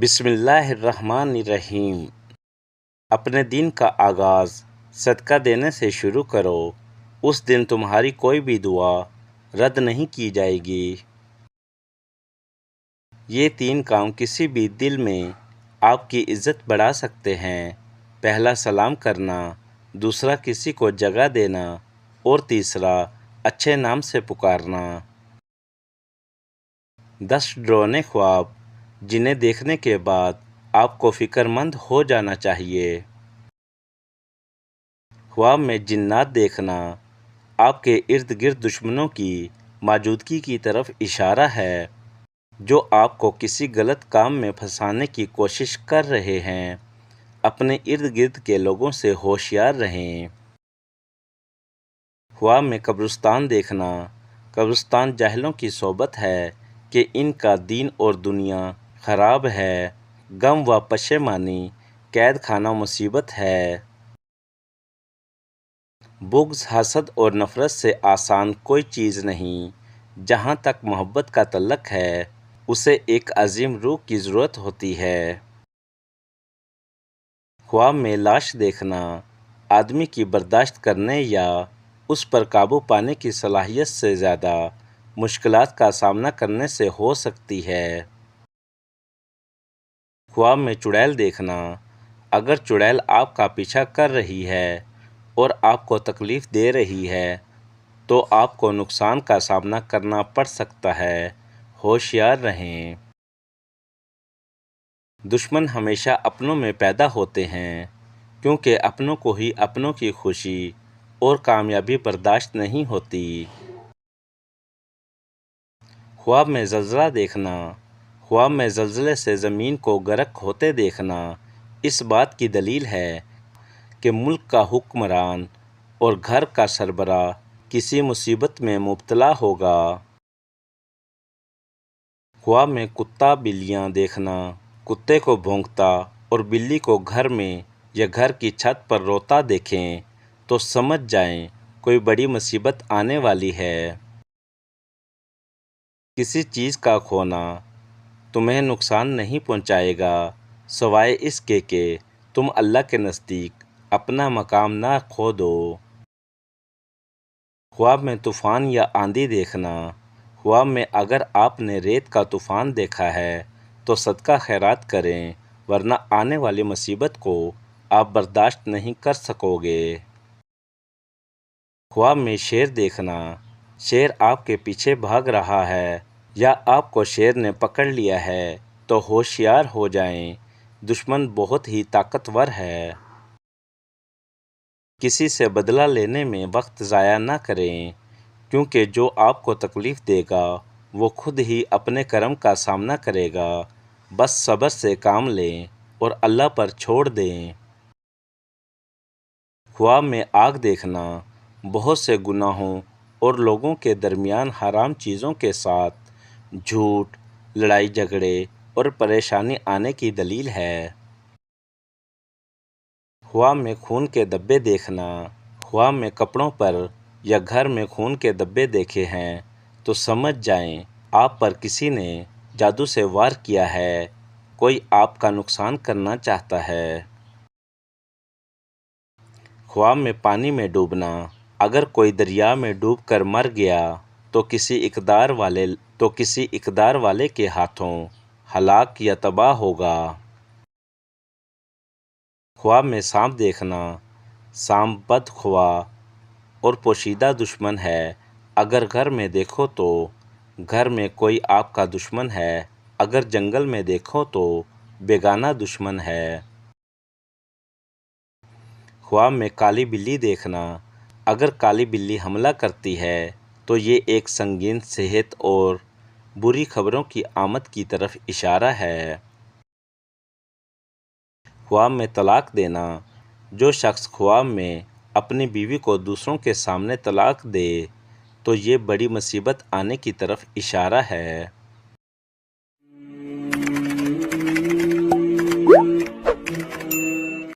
بسم اللہ الرحمن الرحیم۔ اپنے دن کا آغاز صدقہ دینے سے شروع کرو، اس دن تمہاری کوئی بھی دعا رد نہیں کی جائے گی۔ یہ 3 کام کسی بھی دل میں آپ کی عزت بڑھا سکتے ہیں۔ پہلا سلام کرنا، دوسرا کسی کو جگہ دینا اور تیسرا اچھے نام سے پکارنا۔ 10 ڈراؤنے خواب جنہیں دیکھنے کے بعد آپ کو فکر مند ہو جانا چاہیے۔ خواب میں جنات دیکھنا آپ کے ارد گرد دشمنوں کی موجودگی کی طرف اشارہ ہے، جو آپ کو کسی غلط کام میں پھنسانے کی کوشش کر رہے ہیں۔ اپنے ارد گرد کے لوگوں سے ہوشیار رہیں۔ خواب میں قبرستان دیکھنا، قبرستان جاہلوں کی صحبت ہے کہ ان کا دین اور دنیا خراب ہے۔ غم و پشیمانی قید خانہ مصیبت ہے۔ بغض، حسد اور نفرت سے آسان کوئی چیز نہیں۔ جہاں تک محبت کا تعلق ہے، اسے ایک عظیم روح کی ضرورت ہوتی ہے۔ خواب میں لاش دیکھنا آدمی کی برداشت کرنے یا اس پر قابو پانے کی صلاحیت سے زیادہ مشکلات کا سامنا کرنے سے ہو سکتی ہے۔ خواب میں چڑیل دیکھنا، اگر چڑیل آپ کا پیچھا کر رہی ہے اور آپ کو تکلیف دے رہی ہے تو آپ کو نقصان کا سامنا کرنا پڑ سکتا ہے۔ ہوشیار رہیں۔ دشمن ہمیشہ اپنوں میں پیدا ہوتے ہیں، کیونکہ اپنوں کو ہی اپنوں کی خوشی اور کامیابی برداشت نہیں ہوتی۔ خواب میں زلزلہ دیکھنا، خواب میں زلزلے سے زمین کو غرق ہوتے دیکھنا اس بات کی دلیل ہے کہ ملک کا حکمران اور گھر کا سربراہ کسی مصیبت میں مبتلا ہوگا۔ خواب میں کتا بلیاں دیکھنا، کتے کو بھونکتا اور بلی کو گھر میں یا گھر کی چھت پر روتا دیکھیں تو سمجھ جائیں کوئی بڑی مصیبت آنے والی ہے۔ کسی چیز کا کھونا تمہیں نقصان نہیں پہنچائے گا، سوائے اس کے کہ تم اللہ کے نزدیک اپنا مقام نہ کھو دو۔ خواب میں طوفان یا آندھی دیکھنا، خواب میں اگر آپ نے ریت کا طوفان دیکھا ہے تو صدقہ خیرات کریں، ورنہ آنے والی مصیبت کو آپ برداشت نہیں کر سکو گے۔ خواب میں شیر دیکھنا، شیر آپ کے پیچھے بھاگ رہا ہے یا آپ کو شیر نے پکڑ لیا ہے تو ہوشیار ہو جائیں، دشمن بہت ہی طاقتور ہے۔ کسی سے بدلہ لینے میں وقت ضائع نہ کریں، کیونکہ جو آپ کو تکلیف دے گا وہ خود ہی اپنے کرم کا سامنا کرے گا۔ بس صبر سے کام لیں اور اللہ پر چھوڑ دیں۔ خواب میں آگ دیکھنا، بہت سے گناہوں اور لوگوں کے درمیان حرام چیزوں کے ساتھ جھوٹ، لڑائی جھگڑے اور پریشانی آنے کی دلیل ہے۔ خواب میں خون کے دھبے دیکھنا، خواب میں کپڑوں پر یا گھر میں خون کے دھبے دیکھے ہیں تو سمجھ جائیں آپ پر کسی نے جادو سے وار کیا ہے، کوئی آپ کا نقصان کرنا چاہتا ہے۔ خواب میں پانی میں ڈوبنا، اگر کوئی دریا میں ڈوب کر مر گیا تو کسی اقدار والے کے ہاتھوں ہلاک یا تباہ ہوگا۔ خواب میں سانپ دیکھنا، سانپ بدخواہ اور پوشیدہ دشمن ہے، اگر گھر میں دیکھو تو گھر میں کوئی آپ کا دشمن ہے، اگر جنگل میں دیکھو تو بیگانہ دشمن ہے۔ خواب میں کالی بلی دیکھنا، اگر کالی بلی حملہ کرتی ہے تو یہ ایک سنگین صحت اور بری خبروں کی آمد کی طرف اشارہ ہے۔ خواب میں طلاق دینا، جو شخص خواب میں اپنی بیوی کو دوسروں کے سامنے طلاق دے تو یہ بڑی مصیبت آنے کی طرف اشارہ ہے۔